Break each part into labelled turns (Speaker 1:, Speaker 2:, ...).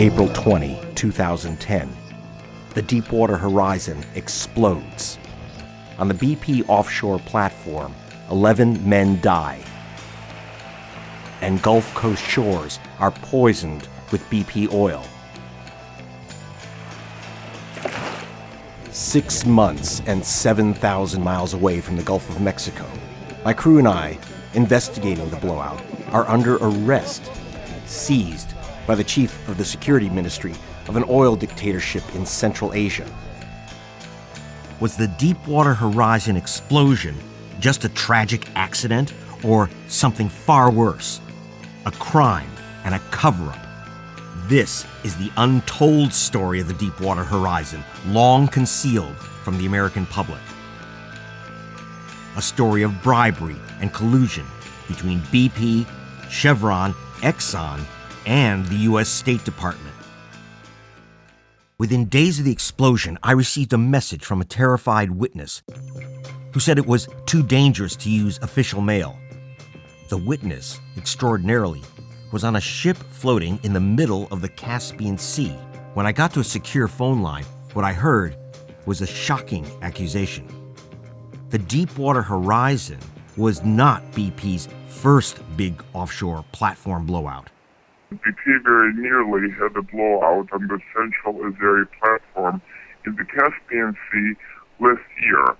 Speaker 1: April 20, 2010. The Deepwater Horizon explodes. On the BP offshore platform, 11 men die. And Gulf Coast shores are poisoned with BP oil. 6 months and 7,000 miles away from the Gulf of Mexico, my crew and I, investigating the blowout, are under arrest, seized by the chief of the security ministry of an oil dictatorship in Central Asia. Was the Deepwater Horizon explosion just a tragic accident or something far worse? A crime and a cover-up? This is the untold story of the Deepwater Horizon, long concealed from the American public. A story of bribery and collusion between BP, Chevron, Exxon, and the U.S. State Department. Within days of the explosion, I received a message from a terrified witness who said it was too dangerous to use official mail. The witness, extraordinarily, was on a ship floating in the middle of the Caspian Sea. When I got to a secure phone line, what I heard was a shocking accusation. The Deepwater Horizon was not BP's first big offshore platform blowout.
Speaker 2: BP very nearly had a blowout on the Central Azeri platform in the Caspian Sea last year.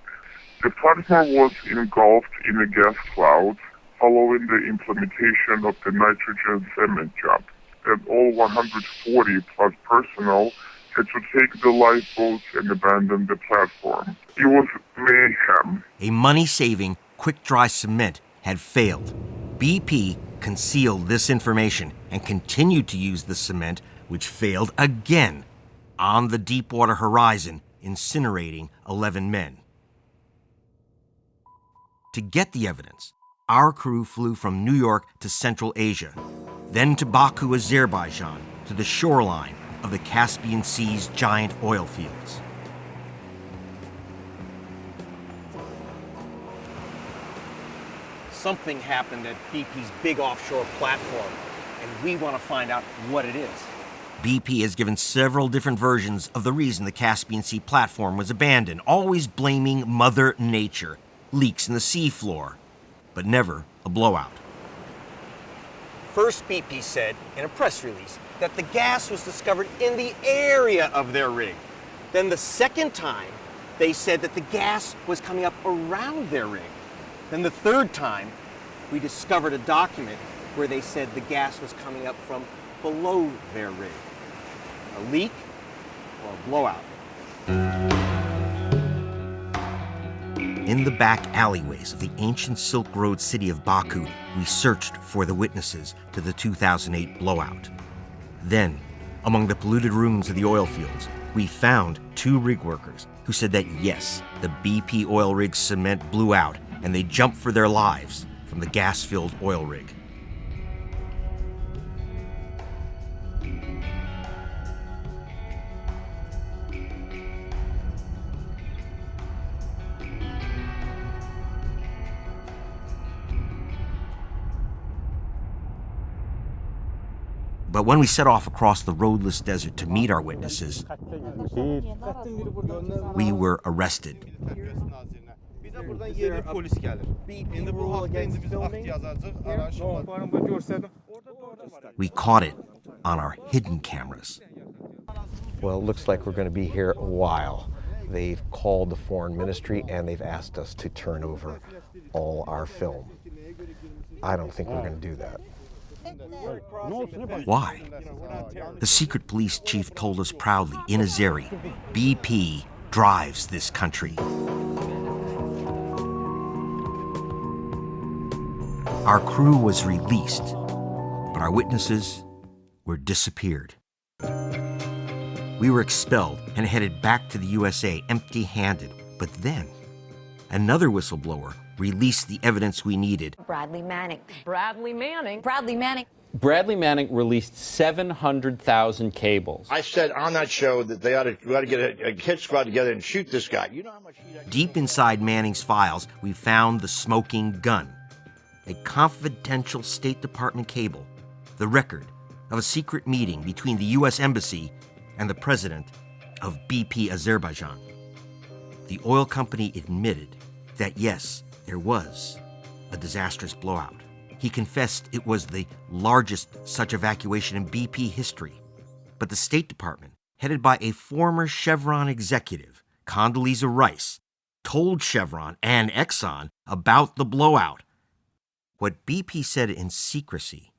Speaker 2: The platform was engulfed in a gas cloud following the implementation of the nitrogen cement job, and all 140 plus personnel had to take the lifeboats and abandon the platform. It was mayhem.
Speaker 1: A money-saving, quick-dry cement had failed. BP concealed this information and continued to use the cement, which failed again on the Deepwater Horizon, incinerating 11 men. To get the evidence, our crew flew from New York to Central Asia, then to Baku, Azerbaijan, to the shoreline of the Caspian Sea's giant oil fields. Something happened at BP's big offshore platform, and we want to find out what it is. BP has given several different versions of the reason the Caspian Sea platform was abandoned, always blaming Mother Nature, leaks in the seafloor, but never a blowout. First, BP said in a press release that the gas was discovered in the area of their rig. Then the second time, they said that the gas was coming up around their rig. Then the third time, we discovered a document where they said the gas was coming up from below their rig. A leak or a blowout? In the back alleyways of the ancient Silk Road city of Baku, we searched for the witnesses to the 2008 blowout. Then, among the polluted ruins of the oil fields, we found 2 rig workers who said that yes, the BP oil rig's cement blew out and they jumped for their lives from the gas-filled oil rig. But when we set off across the roadless desert to meet our witnesses, we were arrested. We caught it on our hidden cameras. Well, it looks like we're going to be here a while. They've called the foreign ministry and they've asked us to turn over all our film. I don't think we're going to do that. Why? The secret police chief told us proudly in Azeri, BP drives this country. Our crew was released, but our witnesses were disappeared. We were expelled and headed back to the USA empty-handed. But then, another whistleblower released the evidence we needed.
Speaker 3: Bradley Manning.
Speaker 4: Bradley Manning released 700,000 cables.
Speaker 5: I said on that show that we ought to get a hit squad together and shoot this guy. You know how much heat
Speaker 1: Deep inside Manning's files, we found the smoking gun, a confidential State Department cable, the record of a secret meeting between the U.S. Embassy and the president of BP Azerbaijan. The oil company admitted that, yes, there was a disastrous blowout. He confessed it was the largest such evacuation in BP history. But the State Department, headed by a former Chevron executive, Condoleezza Rice, told Chevron and Exxon about the blowout. What BP said in secrecy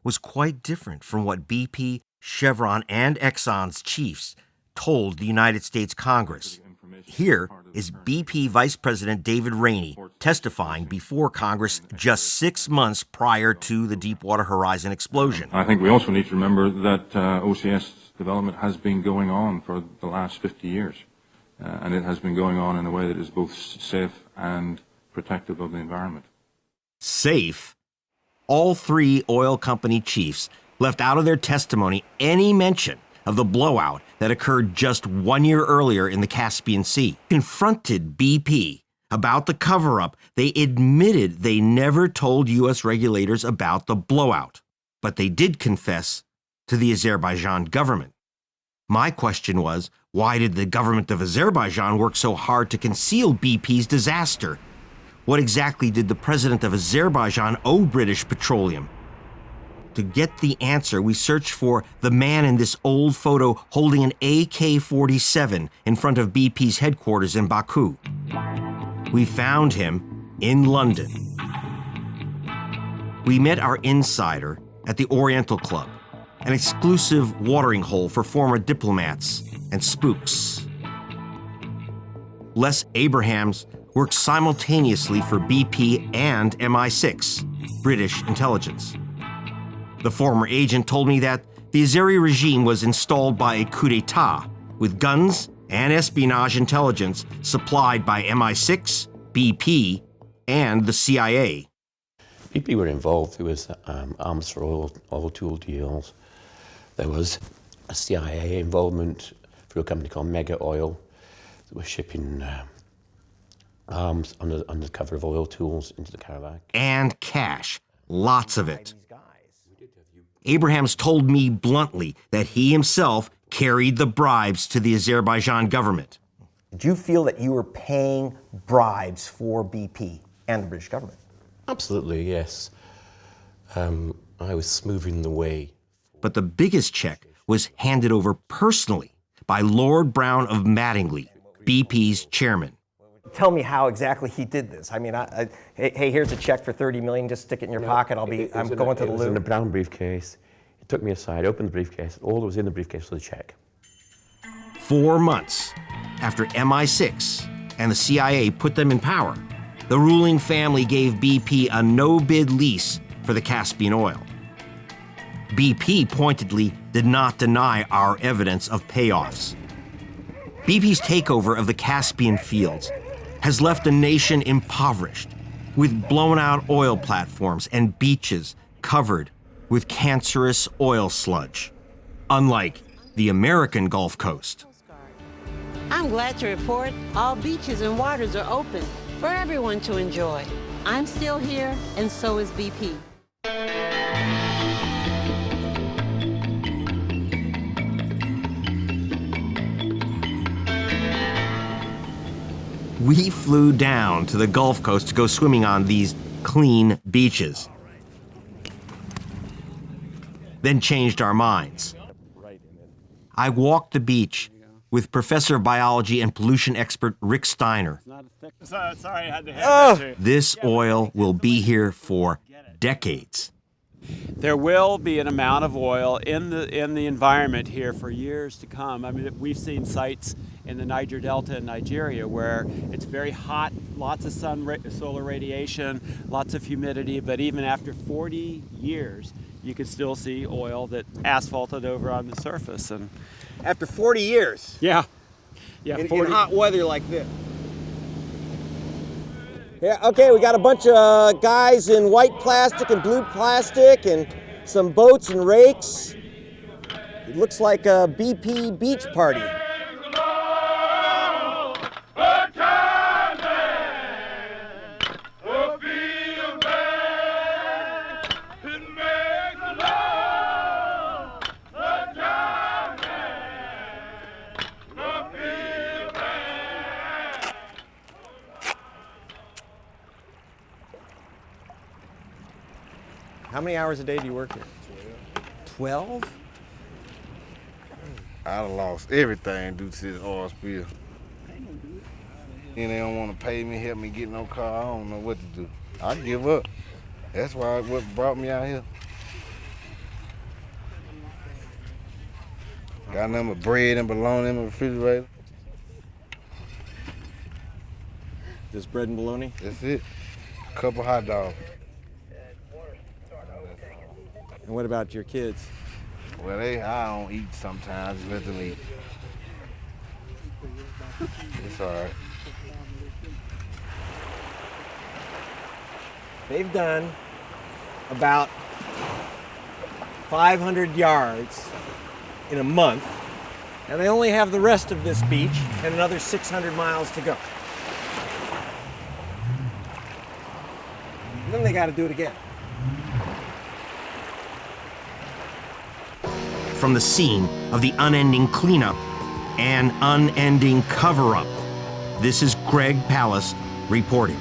Speaker 1: was quite different from what BP, Chevron, and Exxon's chiefs told the United States Congress. Here is BP Vice President David Rainey testifying before Congress just 6 months prior to the Deepwater Horizon explosion.
Speaker 3: I think we also need to remember that OCS development has been going on for the last 50 years. And it has been going on in a way that is both safe and protective of the environment.
Speaker 1: Safe? All three oil company chiefs left out of their testimony any mention of the blowout that occurred just 1 year earlier in the Caspian Sea. Confronted BP about the cover-up, they admitted they never told U.S. regulators about the blowout, but they did confess to the Azerbaijan government. My question was, why did the government of Azerbaijan work so hard to conceal BP's disaster? What exactly did the president of Azerbaijan owe British Petroleum? To get the answer, we searched for the man in this old photo holding an AK-47 in front of BP's headquarters in Baku. We found him in London. We met our insider at the Oriental Club, an exclusive watering hole for former diplomats and spooks. Les Abrahams worked simultaneously for BP and MI6, British intelligence. The former agent told me that the Azeri regime was installed by a coup d'etat with guns and espionage intelligence supplied by MI6, BP, and the CIA.
Speaker 6: BP were involved. There was arms for oil tool deals. There was a CIA involvement through a company called Mega Oil that was shipping arms under the cover of oil tools into the Karabakh.
Speaker 1: And cash, lots of it. Abrahams told me bluntly that he himself carried the bribes to the Azerbaijan government.
Speaker 7: Did you feel that you were paying bribes for BP and the British government?
Speaker 6: Absolutely, yes. I was smoothing the way.
Speaker 1: But the biggest check was handed over personally by Lord Brown of Mattingley, BP's chairman.
Speaker 7: Tell me how exactly he did this. I mean, hey, here's a check for $30 million. Just stick it in your pocket. I'm going to the
Speaker 6: It was
Speaker 7: loo.
Speaker 6: in a brown briefcase. He took me aside, opened the briefcase. All that was in the briefcase was a check.
Speaker 1: 4 months after MI6 and the CIA put them in power, the ruling family gave BP a no-bid lease for the Caspian oil. BP pointedly did not deny our evidence of payoffs. BP's takeover of the Caspian fields has left the nation impoverished, with blown-out oil platforms and beaches covered with cancerous oil sludge, unlike the American Gulf Coast.
Speaker 8: I'm glad to report all beaches and waters are open for everyone to enjoy. I'm still here, and so is BP.
Speaker 1: We flew down to the Gulf Coast to go swimming on these clean beaches. Then changed our minds. I walked the beach with Professor of Biology and pollution expert Rick Steiner.
Speaker 9: Sorry, I had to have that too.
Speaker 1: This oil will be here for decades.
Speaker 9: There will be an amount of oil in the environment here for years to come. I mean, we've seen sites in the Niger Delta in Nigeria where it's very hot, lots of solar radiation, lots of humidity, but even after 40 years, you can still see oil that asphalted over on the surface. And
Speaker 10: after 40 years?
Speaker 9: Yeah,
Speaker 10: in hot weather like this. Yeah, okay, we got a bunch of guys in white plastic and blue plastic and some boats and rakes. It looks like a BP beach party.
Speaker 7: How many hours a day do you work here? 12?
Speaker 11: I done lost everything due to this oil spill. And they don't want to pay me, help me get no car. I don't know what to do. I give up. That's why what brought me out here. Got nothing but bread and bologna in the refrigerator.
Speaker 7: Just bread and bologna?
Speaker 11: That's it. A couple hot dogs.
Speaker 7: And what about your kids?
Speaker 11: Well, I don't eat sometimes. Let them eat. It's all right.
Speaker 7: They've done about 500 yards in a month, and they only have the rest of this beach and another 600 miles to go. And then they got to do it again.
Speaker 1: From the scene of the unending cleanup and unending cover-up, this is Greg Palast reporting.